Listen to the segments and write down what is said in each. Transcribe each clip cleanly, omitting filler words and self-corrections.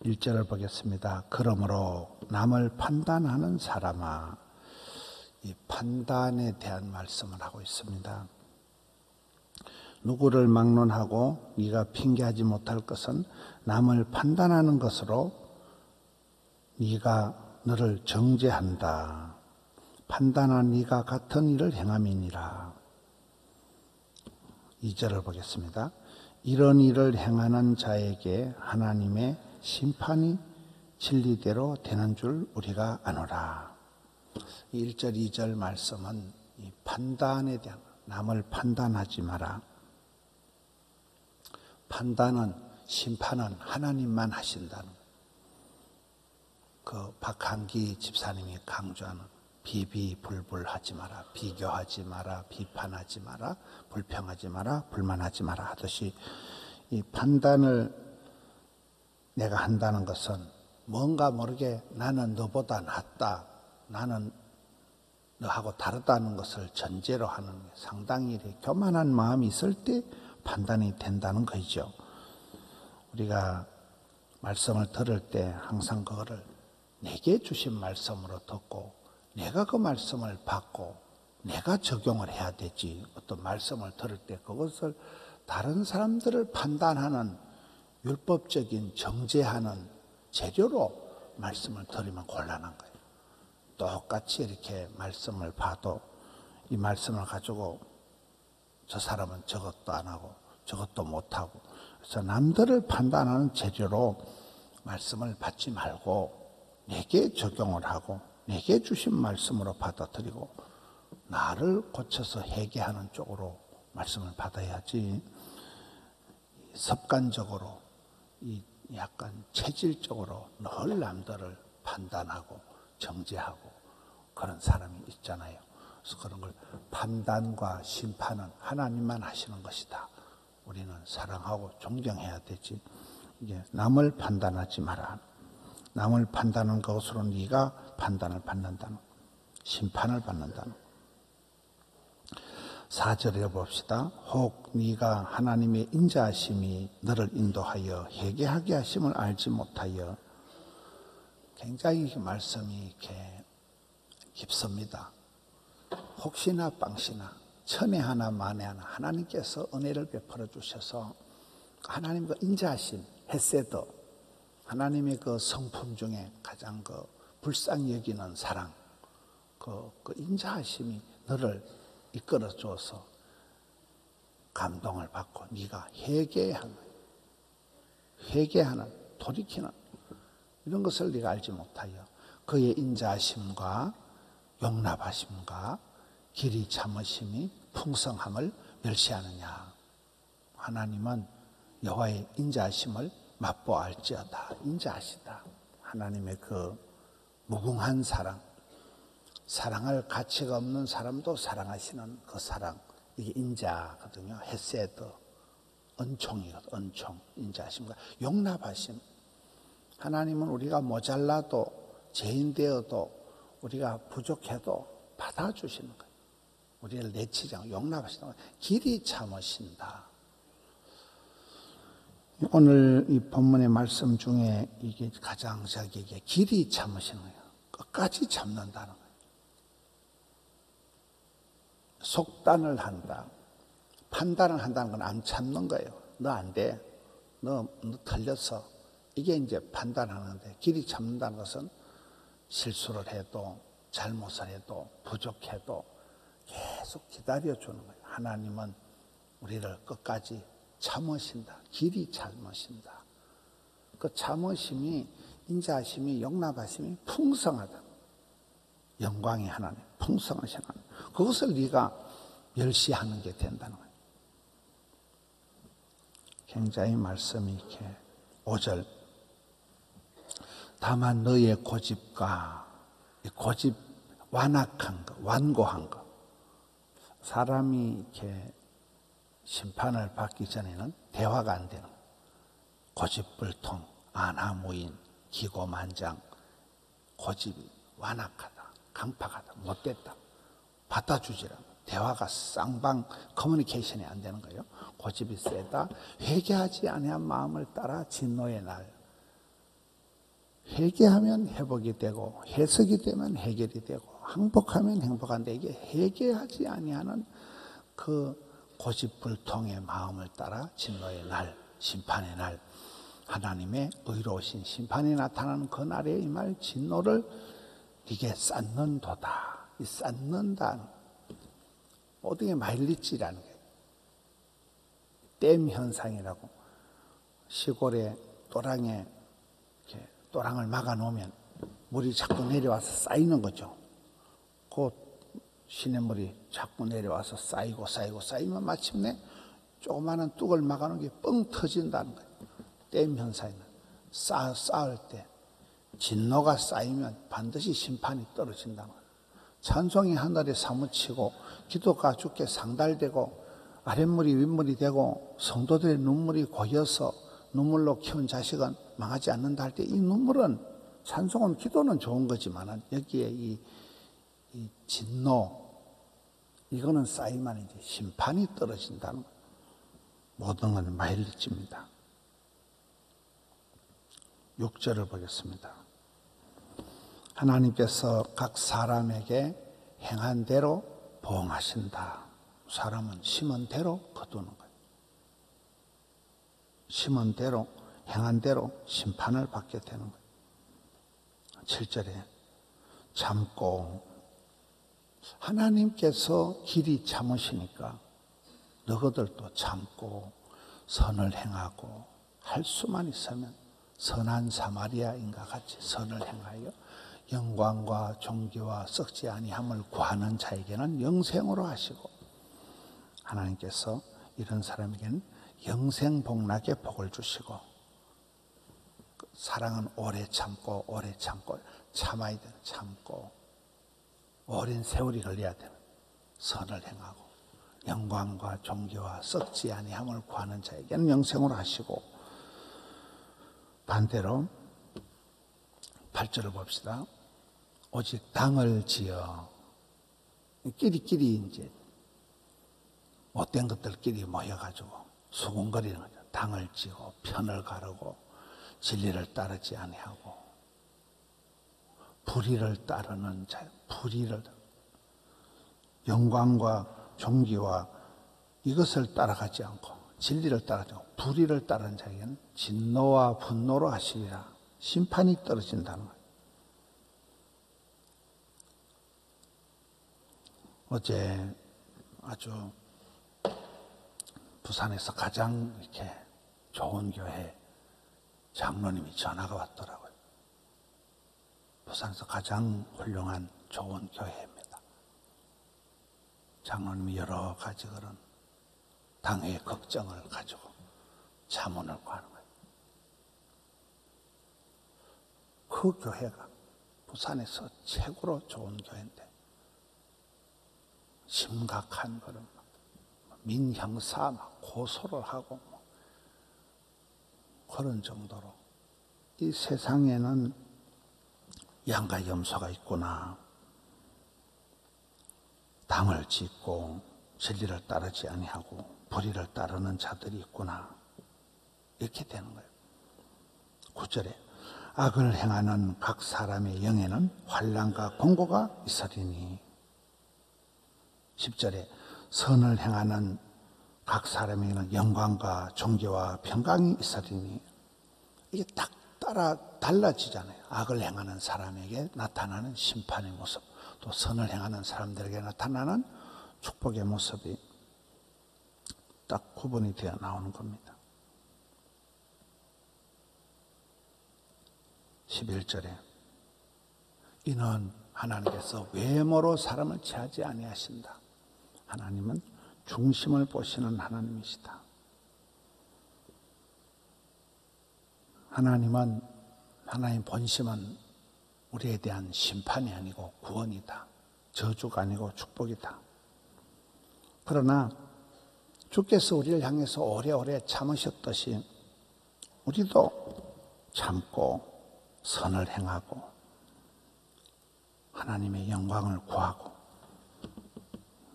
1절을 보겠습니다. 그러므로 남을 판단하는 사람아, 이 판단에 대한 말씀을 하고 있습니다. 누구를 막론하고 네가 핑계하지 못할 것은 남을 판단하는 것으로 네가 너를 정죄한다. 판단한 네가 같은 일을 행함이니라. 2절을 보겠습니다. 이런 일을 행하는 자에게 하나님의 심판이 진리대로 되는 줄 우리가 아노라. 1절, 2절 말씀은 이 판단에 대한, 남을 판단하지 마라. 판단은, 심판은 하나님만 하신다는 그 박한기 집사님이 강조하는 비비불불하지 마라, 비교하지 마라, 비판하지 마라, 불평하지 마라, 불만하지 마라 하듯이 이 판단을 내가 한다는 것은 뭔가 모르게 나는 너보다 낫다, 나는 너하고 다르다는 것을 전제로 하는 상당히 교만한 마음이 있을 때 판단이 된다는 거죠. 우리가 말씀을 들을 때 항상 그거를 내게 주신 말씀으로 듣고 내가 그 말씀을 받고 내가 적용을 해야 되지. 어떤 말씀을 들을 때 그것을 다른 사람들을 판단하는 율법적인 정죄하는 재료로 말씀을 들으면 곤란한 거예요. 똑같이 이렇게 말씀을 봐도 이 말씀을 가지고 저 사람은 저것도 안 하고 저것도 못하고, 그래서 남들을 판단하는 재료로 말씀을 받지 말고 내게 적용을 하고 내게 주신 말씀으로 받아들이고 나를 고쳐서 회개하는 쪽으로 말씀을 받아야지, 습관적으로 약간 체질적으로 늘 남들을 판단하고 정죄하고 그런 사람이 있잖아요. 그래서 그런 걸 판단과 심판은 하나님만 하시는 것이다. 우리는 사랑하고 존경해야 되지. 이제 남을 판단하지 마라. 남을 판단하는 것으로 네가 판단을 받는다는, 심판을 받는다는. 4절에 봅시다. 혹 네가 하나님의 인자하심이 너를 인도하여 회개하게 하심을 알지 못하여. 굉장히 말씀이 이렇게 깊습니다. 혹시나 빵시나 천에 하나 만에 하나 하나님께서 은혜를 베풀어 주셔서 하나님 그 인자하심, 헤세드, 하나님의 그 성품 중에 가장 그 불쌍히 여기는 사랑, 그 인자하심이 너를 이끌어 줘서 감동을 받고 네가 회개하는, 돌이키는 이런 것을 네가 알지 못하여 그의 인자하심과 용납하심과 길이 참으심이 풍성함을 멸시하느냐. 하나님은 여호와의 인자하심을 맛보알지어다. 인자하시다. 하나님의 그 무궁한 사랑, 사랑할 가치가 없는 사람도 사랑하시는 그 사랑, 이게 인자거든요. 헤세드, 은총이거든. 은총, 인자하심과 용납하심. 하나님은 우리가 모자라도, 죄인 되어도, 우리가 부족해도 받아주시는 거예요. 우리를 내치지 않고 용납하시는 거예요. 길이 참으신다. 오늘 이 본문의 말씀 중에 이게 가장 저기에 길이 참으시는 거예요. 끝까지 참는다는 거예요. 속단을 한다. 판단을 한다는 건 안 참는 거예요. 너 안 돼. 너 틀렸어. 이게 이제 판단하는데, 길이 참는다는 것은 실수를 해도 잘못을 해도 부족해도 계속 기다려주는 거예요. 하나님은 우리를 끝까지 참으신다. 길이 참으신다. 그 참으심이, 인자하심이, 용납하심이 풍성하다. 영광의 하나님, 풍성하신 하나님. 그것을 네가 멸시하는 게 된다는 거예요. 굉장히 말씀이 이렇게 5절. 다만 너의 고집과, 고집, 완악한 것, 완고한 것. 사람이 이렇게 심판을 받기 전에는 대화가 안 되는 거예요. 고집불통, 안하무인, 기고만장, 고집이 완악하다, 강팍하다, 못됐다, 받아주지라. 대화가 쌍방 커뮤니케이션이 안 되는 거예요. 고집이 세다, 회개하지 아니한 마음을 따라 진노의 날, 회개하면 회복이 되고 해석이 되면 해결이 되고 항복하면 행복한데 이게 회개하지 아니하는 그 고집불통의 마음을 따라 진노의 날, 심판의 날, 하나님의 의로우신 심판이 나타나는 그 날에 임할 진노를 이게 쌓는도다. 이 쌓는다. 어떻게 마일리지라는 거예요. 댐 현상이라고. 시골에 또랑에 이렇게 또랑을 막아 놓으면 물이 자꾸 내려와서 쌓이는 거죠. 그 시냇물이 자꾸 내려와서 쌓이면 마침내 조그마한 뚝을 막아 놓은 게 뻥 터진다는 거예요. 댐 현상은 쌓을 때 진노가 쌓이면 반드시 심판이 떨어진다는 거예요. 찬송이 하늘에 사무치고 기도가 주께 상달되고 아랫물이 윗물이 되고 성도들의 눈물이 고여서 눈물로 키운 자식은 망하지 않는다 할 때 이 눈물은 찬송은 기도는 좋은 거지만 여기에 이 진노 이거는 쌓이면 이제 심판이 떨어진다는 거예요. 모든 건 마일리지입니다. 6절을 보겠습니다. 하나님께서 각 사람에게 행한 대로 보응하신다. 사람은 심은 대로 거두는 거예요. 심은 대로 행한 대로 심판을 받게 되는 거예요. 7절에 참고 하나님께서 길이 참으시니까 너희들도 참고 선을 행하고 할 수만 있으면 선한 사마리아인과 같이 선을 행하여 영광과 존귀와 썩지 아니함을 구하는 자에게는 영생으로 하시고 하나님께서 이런 사람에게는 영생복락의 복을 주시고 사랑은 오래 참고 참아야 되는 참고 오랜 세월이 걸려야 되는 선을 행하고 영광과 존귀와 썩지 아니함을 구하는 자에게는 영생으로 하시고 반대로 8절을 봅시다. 오직 당을 지어 끼리끼리 이제 못된 것들끼리 모여가지고 수군거리는 거죠. 당을 지고 편을 가르고 진리를 따르지 아니하고 불의를 따르는 자, 불의를 영광과 존귀와 이것을 따라가지 않고 진리를 따르지 않고 불의를 따르는 자에게는 진노와 분노로 하시리라. 심판이 떨어진다는 거예요. 어제 아주 부산에서 가장 이렇게 좋은 교회 장로님이 전화가 왔더라고요. 부산에서 가장 훌륭한 좋은 교회입니다. 장로님이 여러 가지 그런 당의 걱정을 가지고 자문을 구하는 거예요. 그 교회가 부산에서 최고로 좋은 교회인데 심각한 그런 민형사 고소를 하고 그런 정도로 이 세상에는 양과 염소가 있구나. 당을 짓고 진리를 따르지 아니하고 불의를 따르는 자들이 있구나. 이렇게 되는 거예요. 9절에 악을 행하는 각 사람의 영에는 환난과 공고가 있으리니 10절에 선을 행하는 각 사람에게는 영광과 존귀와 평강이 있으리니 이게 딱 따라 달라지잖아요. 악을 행하는 사람에게 나타나는 심판의 모습, 또 선을 행하는 사람들에게 나타나는 축복의 모습이 딱 구분이 되어 나오는 겁니다. 11절에 이는 하나님께서 외모로 사람을 취하지 아니하신다. 하나님은 중심을 보시는 하나님이시다. 하나님 본심은 우리에 대한 심판이 아니고 구원이다. 저주가 아니고 축복이다. 그러나 주께서 우리를 향해서 오래오래 참으셨듯이 우리도 참고 선을 행하고 하나님의 영광을 구하고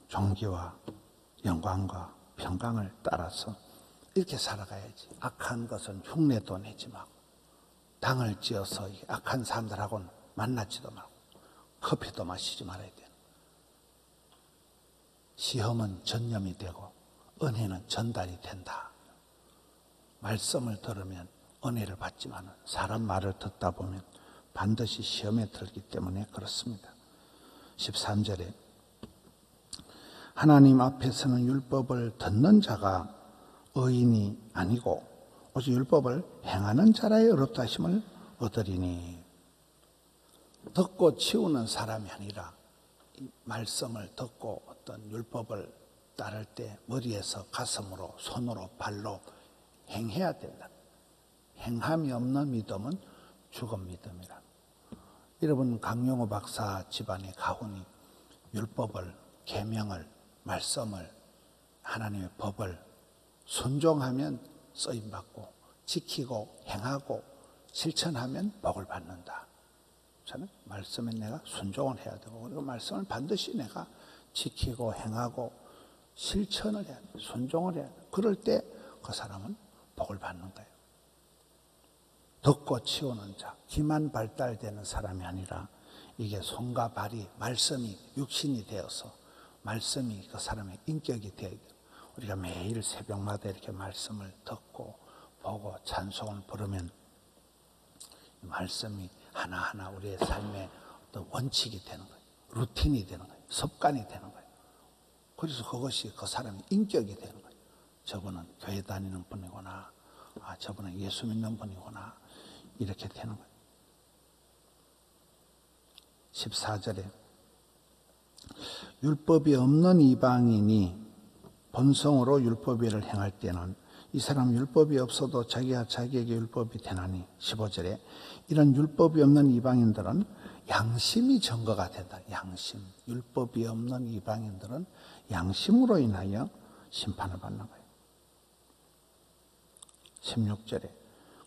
존귀와 영광과 평강을 따라서 이렇게 살아가야지. 악한 것은 흉내도 내지 말고 당을 지어서 악한 사람들하고는 만나지도 말고 커피도 마시지 말아야 돼요. 시험은 전념이 되고 은혜는 전달이 된다. 말씀을 들으면 은혜를 받지만 사람 말을 듣다 보면 반드시 시험에 들기 때문에 그렇습니다. 13절에 하나님 앞에서는 율법을 듣는 자가 의인이 아니고 오직 율법을 행하는 자라의 의롭다 하심을 얻으리니, 듣고 치우는 사람이 아니라 이 말씀을 듣고 어떤 율법을 따를 때 머리에서 가슴으로 손으로 발로 행해야 된다. 행함이 없는 믿음은 죽은 믿음이라. 여러분 강용호 박사 집안의 가훈이 율법을, 계명을, 말씀을, 하나님의 법을 순종하면 쓰임받고 지키고 행하고 실천하면 복을 받는다. 저는 말씀에 내가 순종을 해야 되고 그리고 말씀을 반드시 내가 지키고 행하고 실천을 해야 돼. 순종을 해야 돼. 그럴 때 그 사람은 복을 받는 거예요. 듣고 치우는 자, 귀만 발달되는 사람이 아니라 이게 손과 발이 말씀이 육신이 되어서 말씀이 그 사람의 인격이 되어야 돼요. 우리가 매일 새벽마다 이렇게 말씀을 듣고 보고 찬송을 부르면 말씀이 하나하나 우리의 삶의 어떤 원칙이 되는 거예요. 루틴이 되는 거예요. 습관이 되는 거예요. 그래서 그것이 그 사람의 인격이 되는 거예요. 저분은 교회 다니는 분이구나. 아, 저분은 예수 믿는 분이구나. 이렇게 되는 거예요. 14절에 율법이 없는 이방인이 본성으로 율법을 행할 때는 이 사람 율법이 없어도 자기가 자기에게 율법이 되나니, 15절에 이런 율법이 없는 이방인들은 양심이 증거가 된다. 양심. 율법이 없는 이방인들은 양심으로 인하여 심판을 받는 거예요. 16절에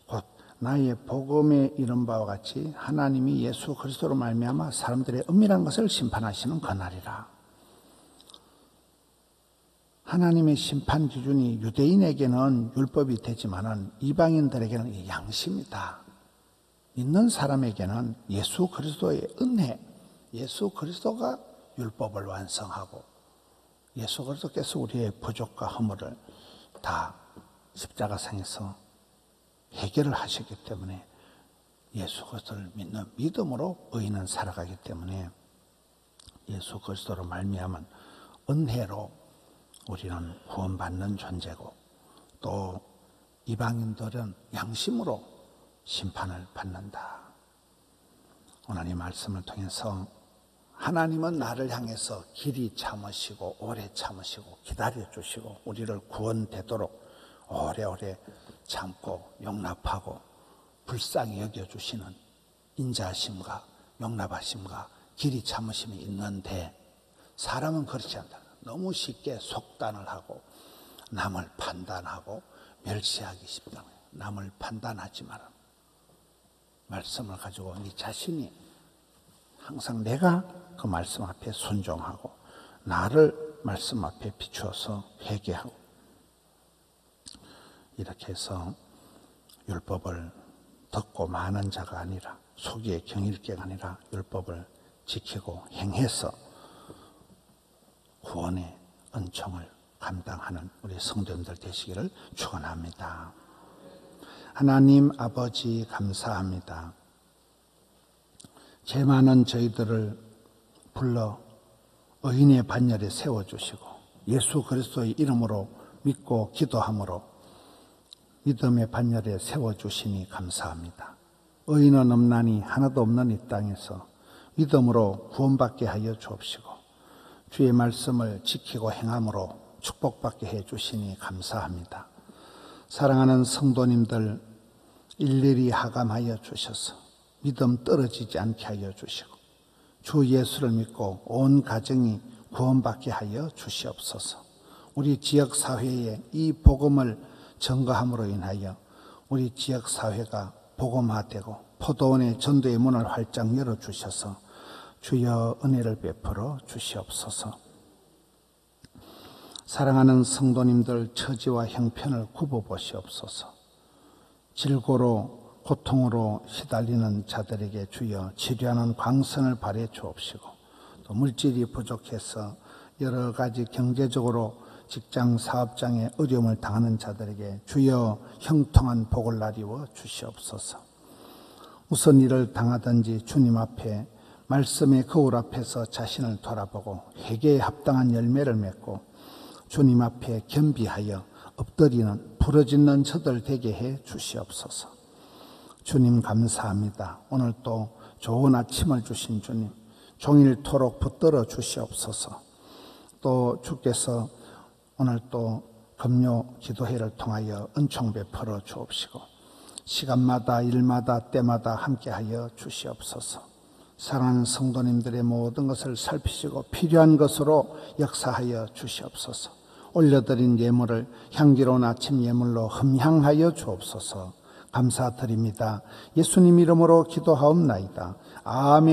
곧 나의 복음에 이른 바와 같이 하나님이 예수 그리스도로 말미암아 사람들의 은밀한 것을 심판하시는 그날이라. 하나님의 심판 기준이 유대인에게는 율법이 되지만은 이방인들에게는 양심이다. 믿는 사람에게는 예수 그리스도의 은혜, 예수 그리스도가 율법을 완성하고 예수 그리스도께서 우리의 부족과 허물을 다 십자가상에서 해결을 하셨기 때문에 예수 그리스도를 믿는 믿음으로 의인은 살아가기 때문에 예수 그리스도로 말미암은 은혜로 우리는 구원받는 존재고 또 이방인들은 양심으로 심판을 받는다. 오늘 이 말씀을 통해서 하나님은 나를 향해서 길이 참으시고 오래 참으시고 기다려 주시고 우리를 구원되도록 오래오래 참고 용납하고 불쌍히 여겨주시는 인자하심과 용납하심과 길이 참으심이 있는데 사람은 그렇지 않다. 너무 쉽게 속단을 하고 남을 판단하고 멸시하기 쉽다. 남을 판단하지 마라. 말씀을 가지고 네 자신이 항상 내가 그 말씀 앞에 순종하고 나를 말씀 앞에 비추어서 회개하고 이렇게 해서 율법을 듣고 마는 자가 아니라 속이에 경일게가 아니라 율법을 지키고 행해서 구원의 은총을 감당하는 우리 성도님들 되시기를 축원합니다. 하나님 아버지 감사합니다. 죄 많은 저희들을 불러 의인의 반열에 세워주시고 예수 그리스도의 이름으로 믿고 기도함으로 믿음의 반열에 세워주시니 감사합니다. 의인은 없나니 하나도 없는 이 땅에서 믿음으로 구원받게 하여 주옵시고 주의 말씀을 지키고 행함으로 축복받게 해주시니 감사합니다. 사랑하는 성도님들 일일이 하감하여 주셔서 믿음 떨어지지 않게 하여 주시고 주 예수를 믿고 온 가정이 구원받게 하여 주시옵소서. 우리 지역사회에 이 복음을 전거함으로 인하여 우리 지역사회가 복음화되고 포도원의 전도의 문을 활짝 열어주셔서 주여 은혜를 베풀어 주시옵소서. 사랑하는 성도님들 처지와 형편을 굽어보시옵소서. 질고로 고통으로 시달리는 자들에게 주여 치료하는 광선을 발해 주옵시고, 또 물질이 부족해서 여러 가지 경제적으로 직장 사업장에 어려움을 당하는 자들에게 주여 형통한 복을 나리워 주시옵소서. 무슨 일을 당하든지 주님 앞에 말씀의 거울 앞에서 자신을 돌아보고 회개에 합당한 열매를 맺고 주님 앞에 겸비하여 엎드리는 부르짖는 저들 되게 해 주시옵소서. 주님 감사합니다. 오늘 또 좋은 아침을 주신 주님, 종일토록 붙들어 주시옵소서. 또 주께서 오늘 또 금요 기도회를 통하여 은총 베풀어 주옵시고, 시간마다 일마다 때마다 함께하여 주시옵소서. 사랑하는 성도님들의 모든 것을 살피시고 필요한 것으로 역사하여 주시옵소서. 올려드린 예물을 향기로운 아침 예물로 흠향하여 주옵소서. 감사드립니다. 예수님 이름으로 기도하옵나이다. 아멘.